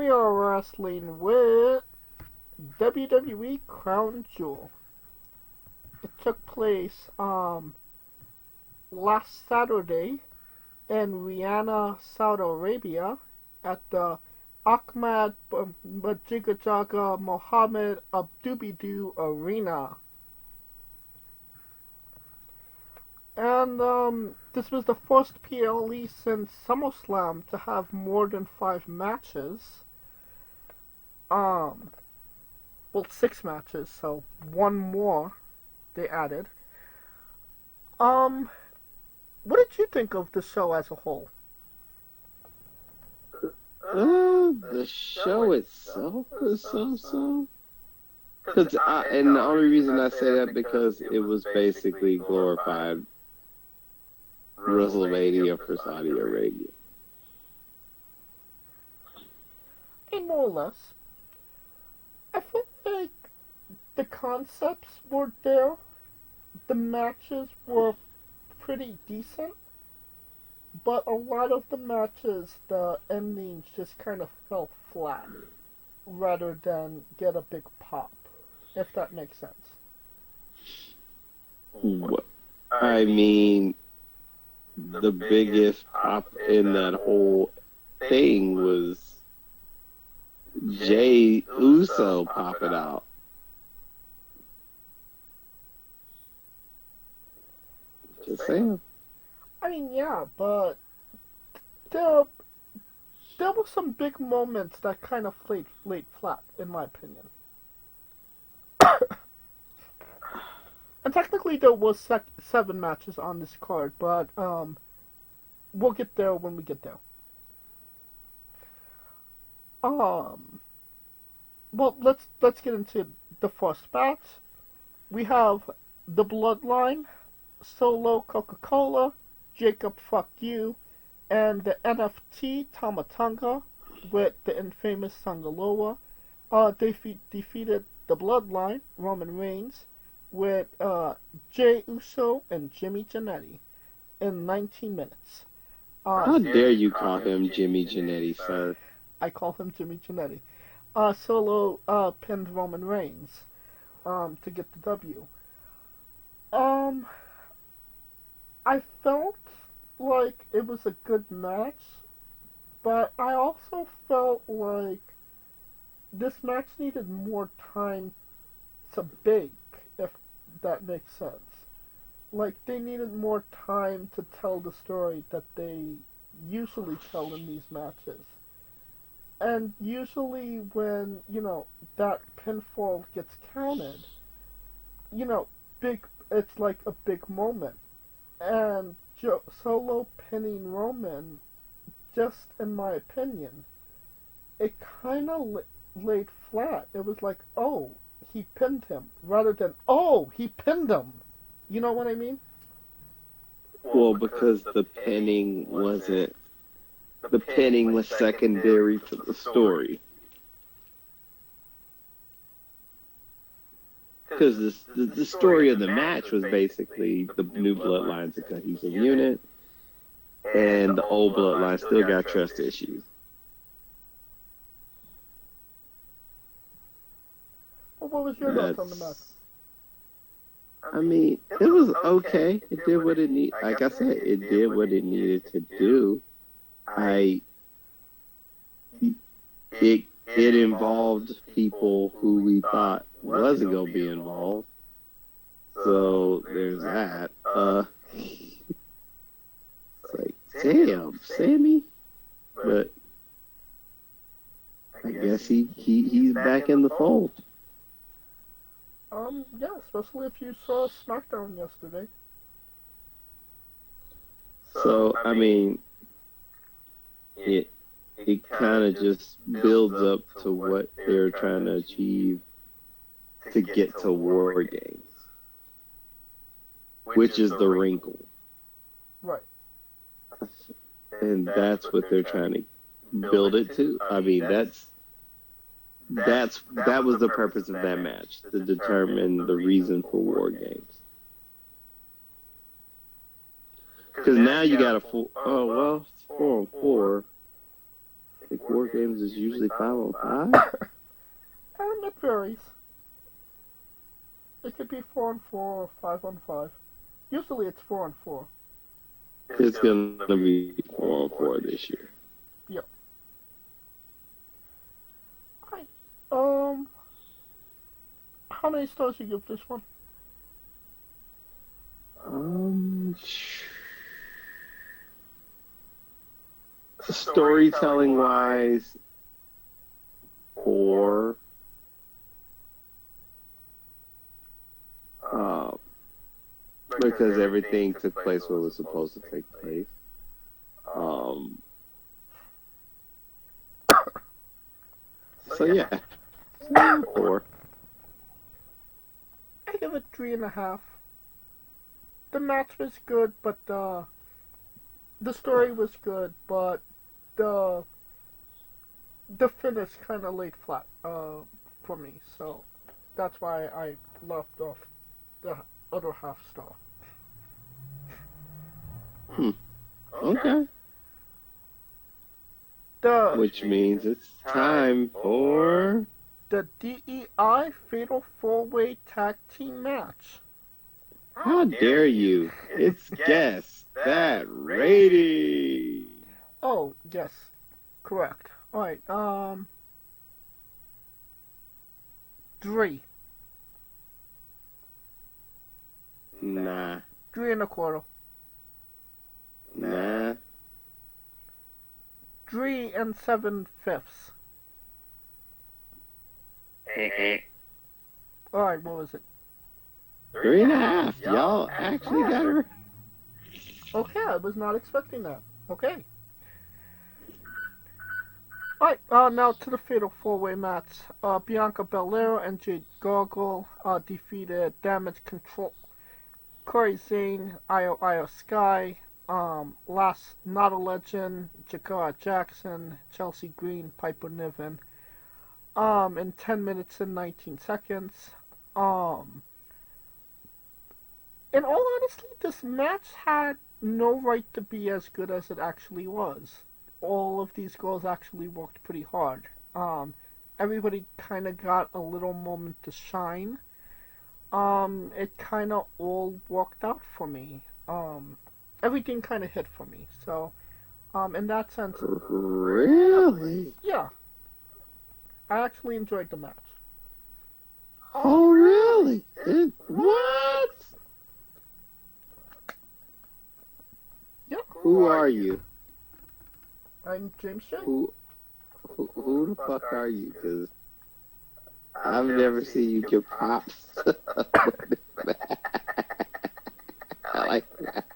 we are wrestling with WWE Crown Jewel. It took place last Saturday in Riyadh, Saudi Arabia at the Ahmad Majigajaga Mohammed Abdubidu Arena. And this was the first PLE since SummerSlam to have more than 5 matches. Well, 6 matches, so one more they added. What did you think of the show as a whole? The show itself was so. And the only reason I say that because it was basically glorified WrestleMania for Saudi Arabia. And more or less. I feel like the concepts were there. The matches were pretty decent. But a lot of the matches, the endings just kind of fell flat. Rather than get a big pop. If that makes sense. What? I mean, the biggest pop in that whole thing was Jay Uso popping out. Just saying. I mean, yeah, but there were some big moments that kind of laid flat, in my opinion. And technically there was 7 matches on this card, but we'll get there when we get there. Well, let's get into the first match. We have the Bloodline, Solo Coca-Cola, Jacob Fuck You, and the NFT Tamatonga with the infamous Sangaloa. They defeated the Bloodline, Roman Reigns, with Jey Uso and Jimmy Jannetty in 19 minutes. How dare you call him Jimmy Jannetty, sir? I call him Jimmy Jannetty. Solo pinned Roman Reigns to get the W. I felt like it was a good match, but I also felt like this match needed more time to bake, if that makes sense. Like, they needed more time to tell the story that they usually tell in these matches. And usually when, that pinfall gets counted, it's like a big moment. And Solo pinning Roman, just in my opinion, it kind of laid flat. It was like, oh, he pinned him, rather than, oh, he pinned him. You know what I mean? Well, because the pinning was secondary to the story. Because the story of the match was basically the new Bloodline's a cohesive unit, and the old Bloodline still got trust issues. Well, what was your thoughts on the match? I mean, it was okay. It did what it needed. Like I said, it did what it needed to do. It involved people who we thought wasn't gonna be involved. So there's that. It's like, damn, Sammy. But I guess he's back in the fold. Yeah, especially if you saw SmackDown yesterday. So, I mean, it kind of just builds up to what they're trying to achieve to get to War Games, which is the wrinkle. Right. And that's what they're trying to build it to. I mean, that was the purpose of that match, to determine the reason for War Games. Because now you got it's 4-on-4. think War Games is usually 5-on-5. And it varies. It could be 4-on-4 or 5-on-5. Usually it's 4-on-4. It's gonna be 4-on-4 this year. Yep. Alright. How many stars you give this one? Um, Storytelling wise, 4. Because everything took place where it was supposed to take place. So yeah, 4. I give it 3.5. The match was good, but the story was good, but the finish kind of laid flat for me. So that's why I left off the other half star. Okay. Which means it's time for the DEI Fatal 4-Way Tag Team Match. How dare you? It's Guess That Rating. Oh, yes. Correct. Alright, 3. Nah. 3.25. Nah. 3 7/5. Alright, what was it? 3.5. Y'all actually got it. Okay, I was not expecting that. Okay. Alright, now to the Fatal 4-Way match. Bianca Belair and Jade Gargle defeated Damage Control, Corey Zane, Io Sky, Last Not a Legend, Jakara Jackson, Chelsea Green, Piper Niven, in 10 minutes and 19 seconds. In all honesty, this match had no right to be as good as it actually was. All of these girls actually worked pretty hard. Everybody kind of got a little moment to shine. It kind of all worked out for me. Everything kind of hit for me. So, in that sense, really? Yeah, I actually enjoyed the match. Oh, really? What? Yeah. Who are you? I'm James J. Who the fuck are you? Because I've never seen you give props. I like that.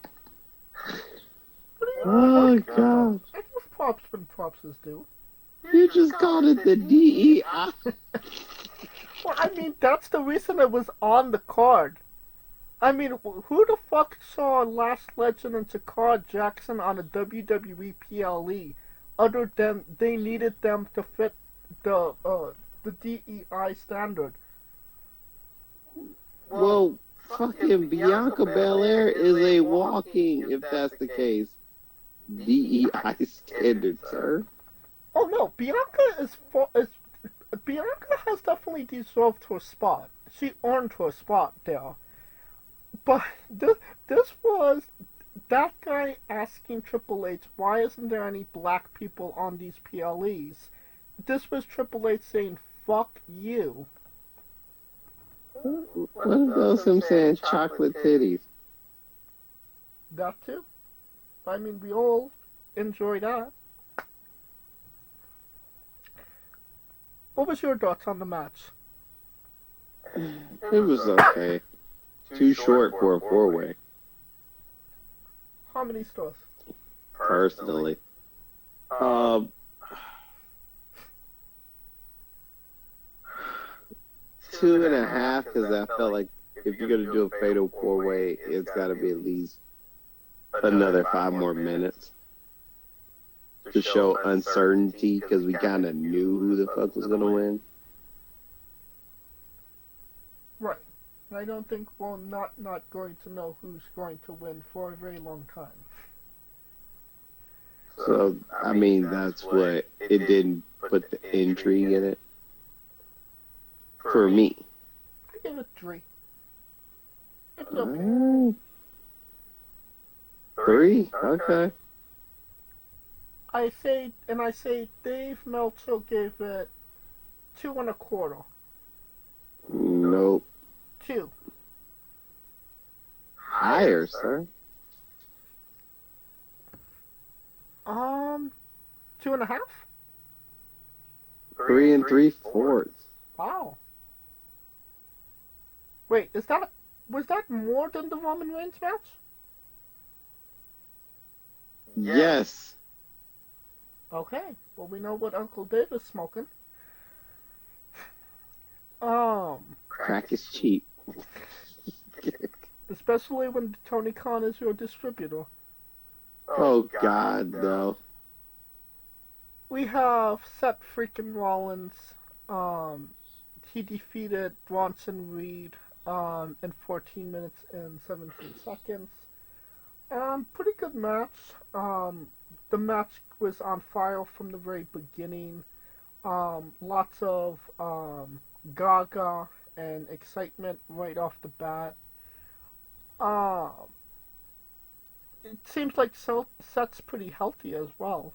Oh, God. I give props when props is due. You just called it the DEI. Well, I mean, that's the reason it was on the card. I mean, who the fuck saw Last Legend and Jakara Jackson on a WWE PLE other than they needed them to fit the DEI standard? Well, fucking Bianca Belair is a walking, if that's the case, DEI standard, sir. Oh no, Bianca has definitely deserved her spot. She earned her spot there. But this was that guy asking Triple H, why isn't there any black people on these PLEs? This was Triple H saying, fuck you. What about him saying chocolate titties? That too. I mean, we all enjoy that. What was your thoughts on the match? It was okay. Too short for a 4-way. How many stars? Personally. 2.5, because I felt like if you're going to do a fatal 4-way, it's got to be at least another 5 more minutes to show uncertainty, because we kind of knew who the fuck was going to win. Right. I don't think we're not going to know who's going to win for a very long time. So, I mean, that's what it didn't put the intrigue in it for me. I give it 3. It's okay. Uh, 3? Okay. I say Dave Meltzer gave it 2 1/4. Nope. 2. Higher, sir. 2.5. 3 3/4. Wow. Wait, was that more than the Roman Reigns match? Yes. Okay, well we know what Uncle Dave is smoking. Um, Crack is cheap. especially when Tony Khan is your distributor. Oh, God, no. We have Seth freaking Rollins. He defeated Bronson Reed in 14 minutes and 17 seconds. Pretty good match. The match was on fire from the very beginning. Lots of gaga and excitement right off the bat. Um, it seems like Seth's pretty healthy as well.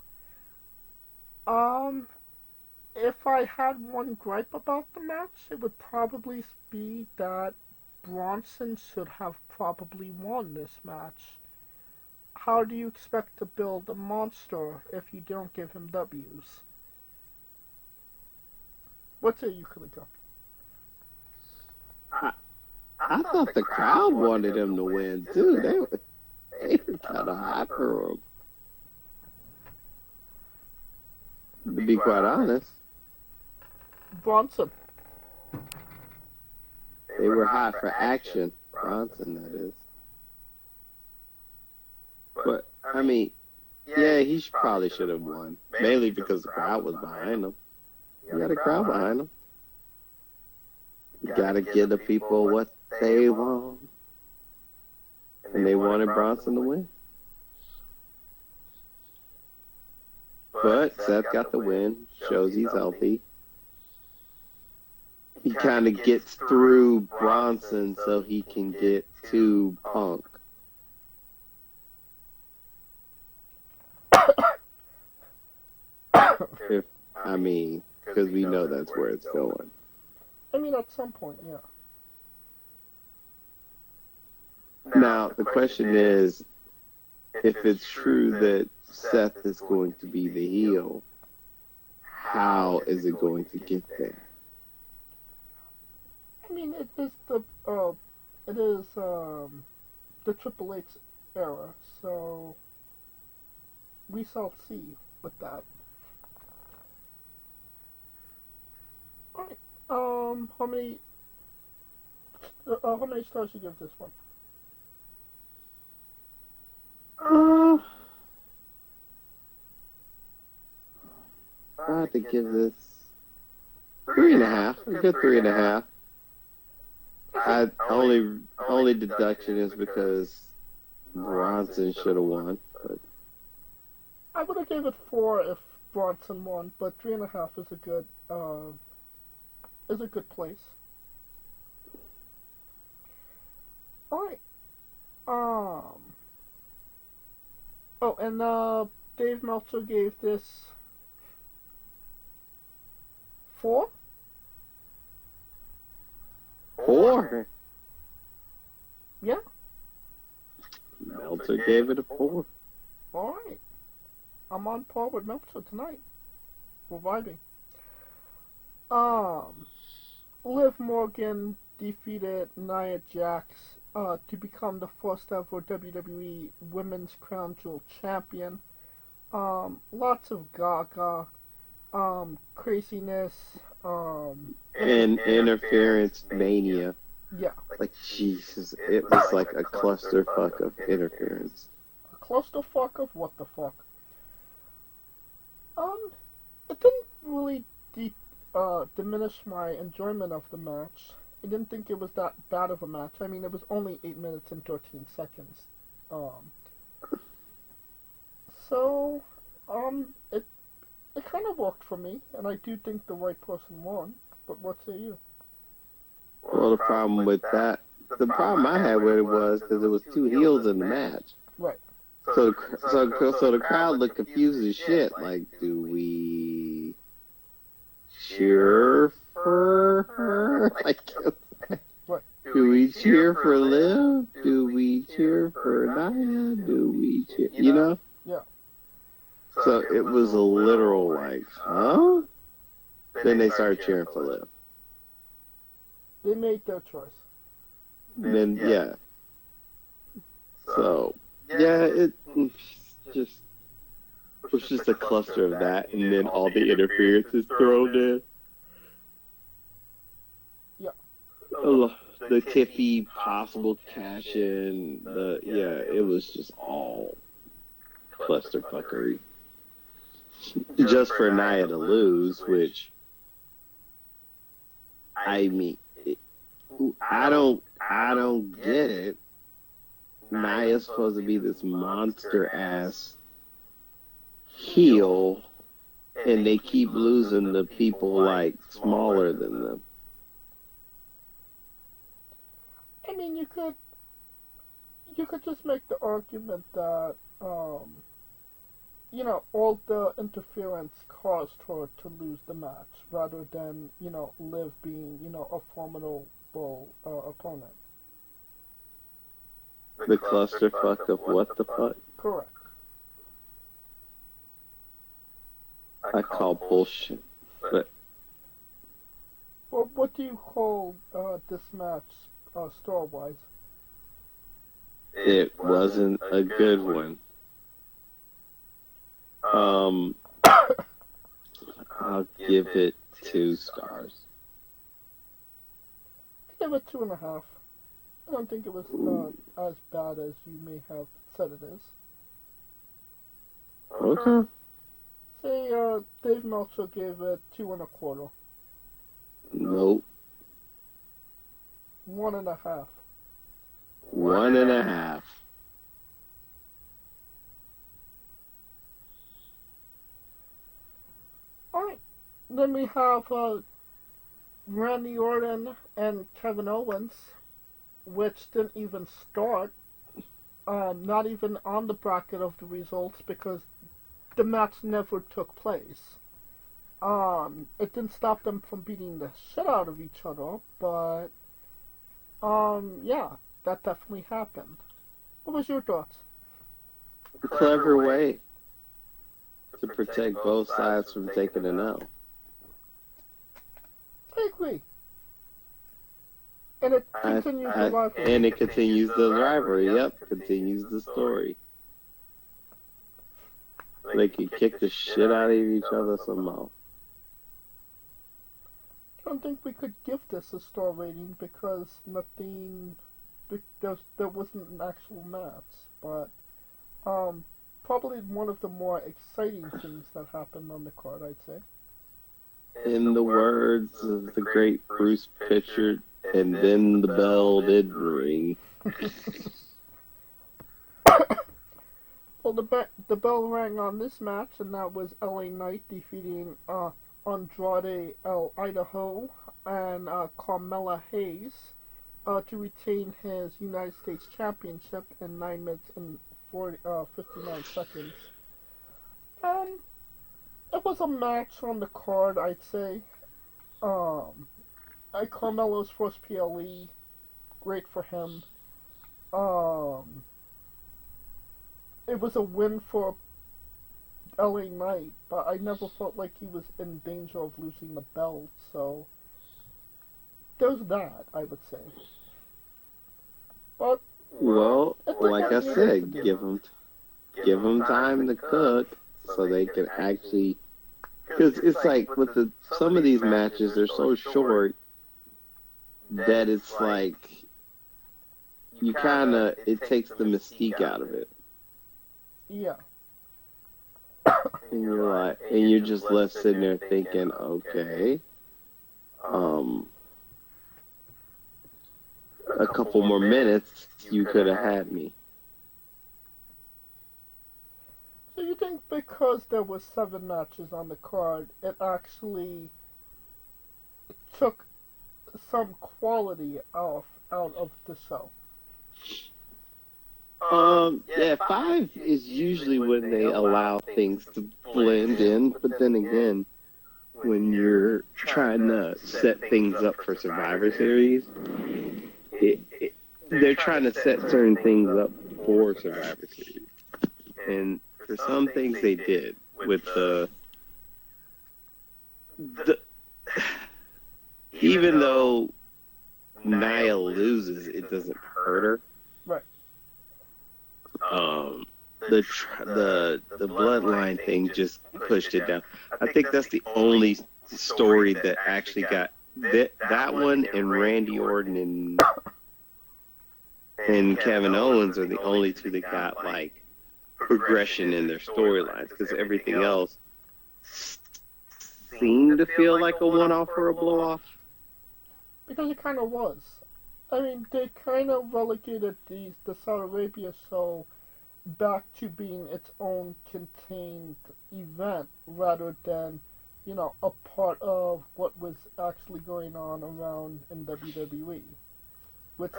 Um, if I had one gripe about the match, it would probably be that Bronson should have probably won this match. How do you expect to build a monster if you don't give him W's? What say you, Kaliko? I thought the crowd wanted him to win, too. They were kind of hot for him. To be quite honest. Bronson. They were hot for action. Bronson, that is. But, I mean, yeah, he probably should have won. Mainly because the crowd was behind him. You got a crowd behind him. You got to give the people what they want. And they wanted Bronson to win. But Seth got the win. Shows he's healthy. He kind of gets through Bronson so he can get to Punk. Because we know that's where it's going. I mean, at some point, yeah. Now, the question is, if it's true that Seth is going to be the heel, how is it going to get there? I mean, it is the Triple H era, so we shall see with that. Alright, how many stars you give this one? I have to give this 3.5. A good 3.5. Only deduction is because Bronson should have won. But I would have gave it 4 if Bronson won, but 3.5 is a good place. Alright. Oh, and Dave Meltzer gave this 4? 4? Yeah. Meltzer gave it a 4. Alright. I'm on par with Meltzer tonight. We're vibing. Liv Morgan defeated Nia Jax to become the first ever WWE Women's Crown Jewel champion. Lots of gaga, craziness, and interference mania. Yeah. Like, Jesus, it was like a clusterfuck of interference. A clusterfuck of what the fuck? It didn't really diminish my enjoyment of the match. I didn't think it was that bad of a match. I mean, it was only 8 minutes and 13 seconds. So, for me, and I do think the right person won. But what say you? Well, the problem with that, the problem I had with it was because there was two heels in the match. Right. So the crowd looked confused as shit. Like, do we cheer for her? Like, What? do we cheer for Liv? Do we cheer for Nia? Do we cheer? You know? Yeah. So it was a literal like, huh? Then they started cheering for Liv. They made their choice. Then yeah. So yeah, it was just a cluster of that, and then all the interference is thrown in. Yeah. The Tiffy possible cash in. It was just all clusterfuckery. Just for Nia to lose, which I mean, I don't get it. Nia's supposed to be this monster ass heel, and they keep losing to people like smaller than them. I mean, you could just make the argument that all the interference caused her to lose the match, rather than Liv being a formidable opponent. The clusterfuck of what the fuck? Correct. I call bullshit. But Well, what do you call this match star-wise? it wasn't a good one. I'll give it 2 stars. I give it 2.5. I don't think it was as bad as you may have said it is. Okay. Say, Dave Meltzer gave it 2.25. Nope. 1.5. 1.5. Alright. Then we have Randy Orton and Kevin Owens, which didn't even start. Not even on the bracket of the results, because the match never took place. It didn't stop them from beating the shit out of each other, but yeah, that definitely happened. What was your thoughts? Clever way to protect both sides from taking an L. I agree. And it continues the rivalry. And it continues the rivalry. Yep, continues the story. They can kick the shit out of each other somehow. I don't think we could give this a star rating because there wasn't an actual match, but probably one of the more exciting things that happened on the card, I'd say. In the words of the great Bruce Pritchard, and then the bell did ring. Well, the bell rang on this match, and that was LA Knight defeating Andrade El Idaho and Carmella Hayes to retain his United States Championship in 9 minutes and 59 seconds. It was a match on the card, I'd say. Carmelo's first PLE, great for him. It was a win for LA Knight, but I never felt like he was in danger of losing the belt, so there's that, I would say. But well, like I said, give them time to cook so they can actually, because it's like with some of these matches, they're so short that it's like it takes the mystique out of it. Yeah. And you're just left sitting there thinking, okay, a couple more minutes, you could have had me. So you think because there was 7 matches on the card, it actually took some quality out of the show? Yeah, 5 is usually when they allow things to blend in, but then again, when you're trying to set things up for Survivor Series, they're trying to set certain things up for Survivor Series. And for some things they did with the even though Nia loses, it doesn't hurt her. Right. The bloodline thing just pushed it down. I think that's the only story that actually got that one, and Randy Orton and Kevin Owens are the only two that got like progression in their storylines, because everything else seemed to feel like a one-off or a blow-off. Because it kind of was. I mean, they kind of relegated the Saudi Arabia show back to being its own contained event rather than, a part of what was actually going on around in WWE.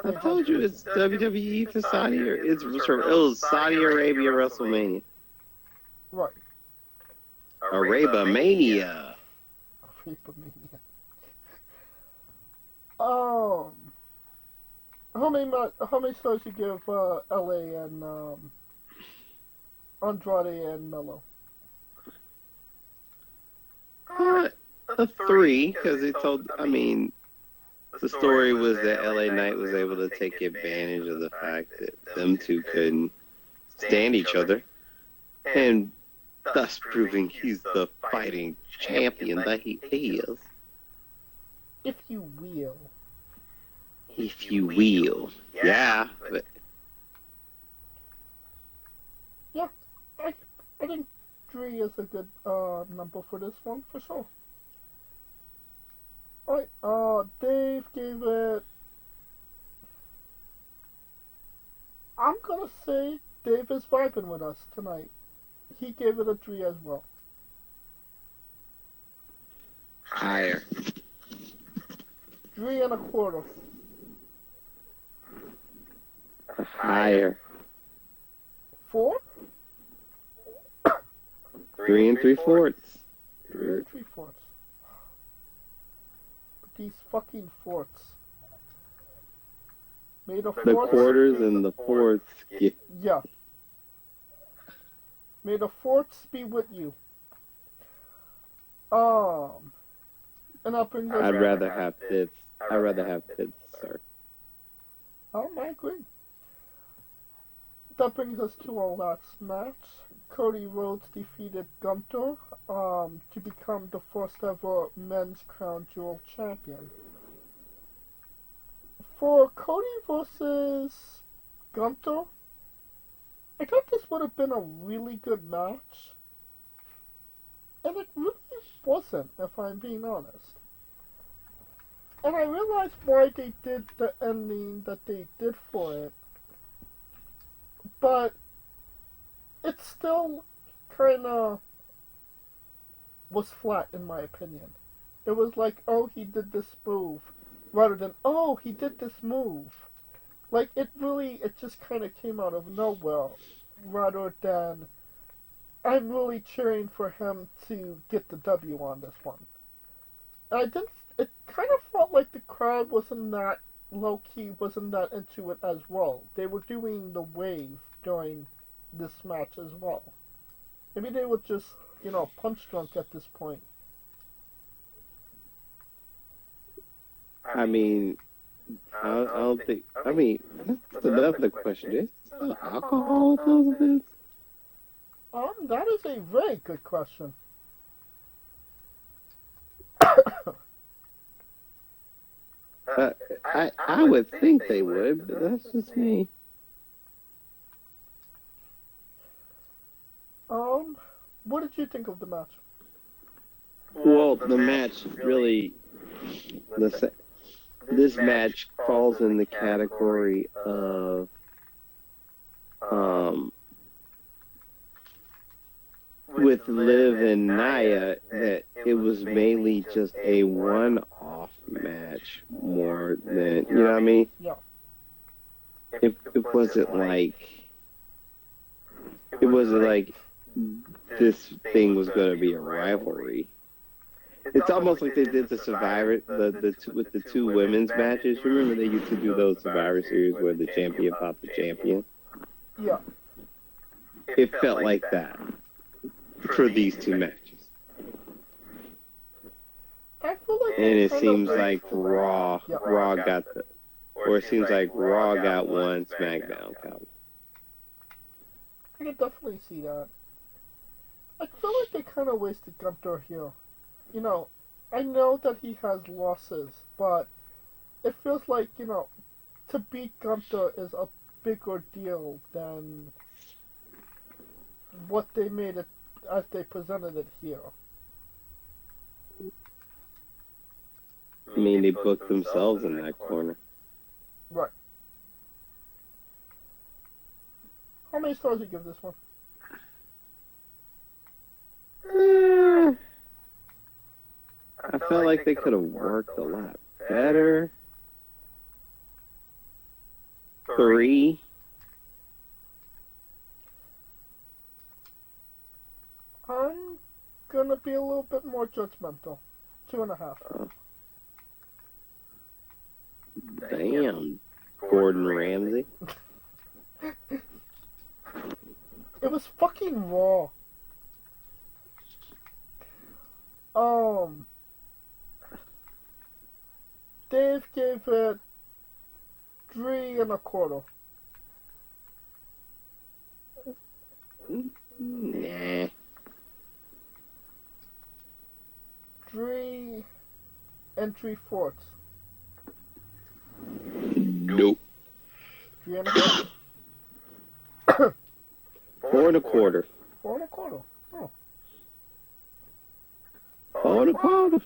I told you it's WWE to Saudi, or it was Saudi Arabia WrestleMania. Right. Arabia Mania. How many stars you give LA and Andrade and Mello? A 3, because it told. I mean, the story was that LA Knight was able to take advantage of the fact that them two couldn't stand each other, and thus proving he's the fighting champion that he is. If you will. If you will. Yeah. But yeah, I think 3 is a good number for this one, for sure. Alright, Dave gave it... I'm gonna say Dave is vibing with us tonight. He gave it a 3 as well. Higher. 3.25. Higher. 4? 3 3/4. 3 3/4. These fucking forts. Made of The quarters and the fourths. Yeah. May the forts be with you. And that brings us... I'd rather have Fitz. I'd rather have Fitz, sir. I agree. That brings us to our last match. Cody Rhodes defeated Gunther to become the first ever men's crown jewel champion. For Cody versus Gunther, I thought this would have been a really good match. And it really wasn't, if I'm being honest. And I realized why they did the ending that they did for it. But it still kind of was flat, in my opinion. It was like, oh, he did this move, rather than, oh, he did this move. Like, it just kind of came out of nowhere, rather than, I'm really cheering for him to get the W on this one. And it kind of felt like the crowd wasn't that low-key, wasn't that into it as well. They were doing the wave during this match as well. Maybe they were just, punch drunk at this point. I mean, I don't think. I mean, that's another question. Is there alcohol in those events? That is a very good question. I would think they would, but that's just me. What did you think of the match? Well, the match really, this match falls in the category of with Liv and Nia that it was mainly just a one-off match more than, you know what I mean? Yeah. It wasn't like this thing was going to be a rivalry. It's almost like they did the Survivor, with the two women's matches. Remember they used to do those Survivor Series where the champion fought the champion? Yeah. It felt like that for these two matches. I feel like and it seems like Raw got one, SmackDown got one. I can definitely see that. I feel like they kind of wasted Gunther here. You know, I know that he has losses, but it feels like, you know, to beat Gunther is a bigger deal than what they made it as they presented it here. I mean, they booked themselves in that corner. Right. How many stars do you give this one? I felt like they could have worked a lot better. 3. I'm gonna be a little bit more judgmental. 2.5. Damn, Gordon Ramsay. It was fucking raw. Dave gave it 3.25. Nah. 3 3/4. Nope. 3.5. 4.25. 4.25. Oh, 4.25.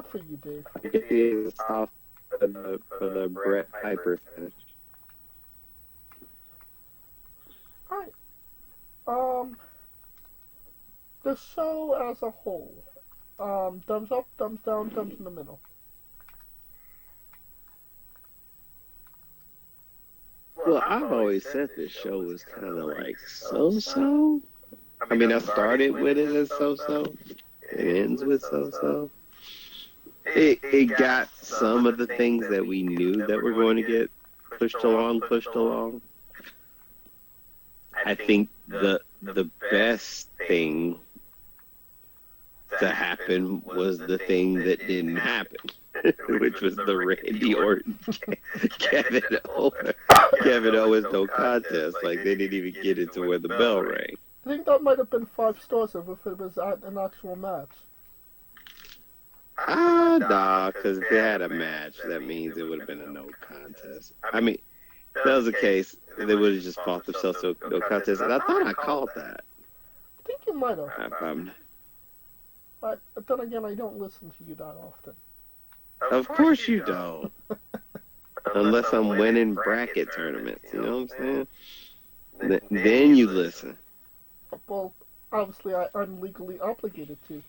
good for you, Dave. It is off for the Brett Piper finish. Alright. The show as a whole. Thumbs up, thumbs down, thumbs in the middle. Well, I've always said this show was kind of like so-so. I mean, I started with it as so-so. It ends with so-so. It got some of the things that we knew that were going to get pushed along. I think the best thing to happen was the thing that didn't happen, which was the Randy Orton Kevin Owens no contest. Like, they didn't even get into where the bell rang. I think that might have been 5 stars if it was at an actual match. Nah, because if they had a match, that means it would have been a no contest. I mean, if that was the case, they would have just fought themselves to no contest. And I thought I called that. I think you might have. But then again, I don't listen to you that often. Of course you don't. Unless I'm winning bracket tournaments, you know what I'm saying? Then you listen. Well, obviously, I'm legally obligated to.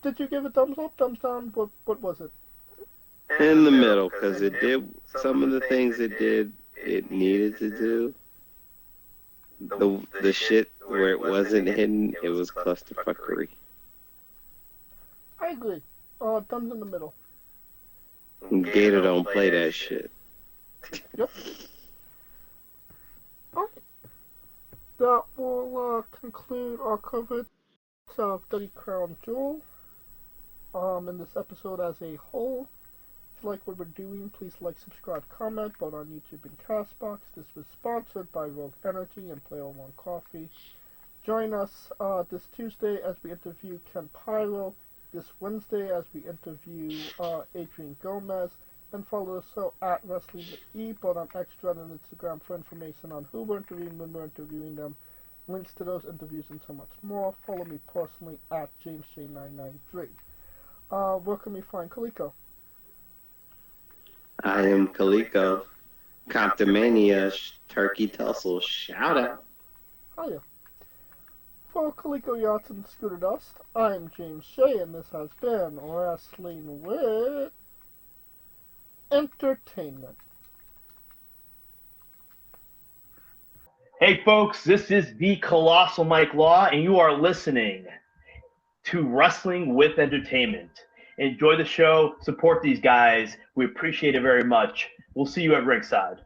Did you give it thumbs up, thumbs down? What was it? In the middle, because it did some of the things it needed to do. The shit where it wasn't hidden, it was clusterfuckery. I agree. Thumbs in the middle. Gator don't play that shit. Yep. Alright. That will conclude our coverage of 30 Crown Jewel in this episode as a whole. If you like what we're doing, please like, subscribe, comment, both on YouTube and Castbox. This was sponsored by Rogue Energy and Player One Coffee. Join us this Tuesday as we interview Ken Pyro, this Wednesday as we interview Adrian Gomez, and follow the show at Wrestling with E, both on X, Twitter, and Instagram for information on who we're interviewing, when we're interviewing them, links to those interviews, and so much more. Follow me personally at JamesJ993. Where can we find Kaliko? I am Kaliko. Comptomania, Turkey Tussle, shout out. Hiya. For Coleco Yachts and Scooter Dust, I'm James Shea, and this has been Wrestling with Entertainment. Hey folks, this is the Colossal Mike Law, and you are listening to Wrestling with Entertainment. Enjoy the show, support these guys. We appreciate it very much. We'll see you at ringside.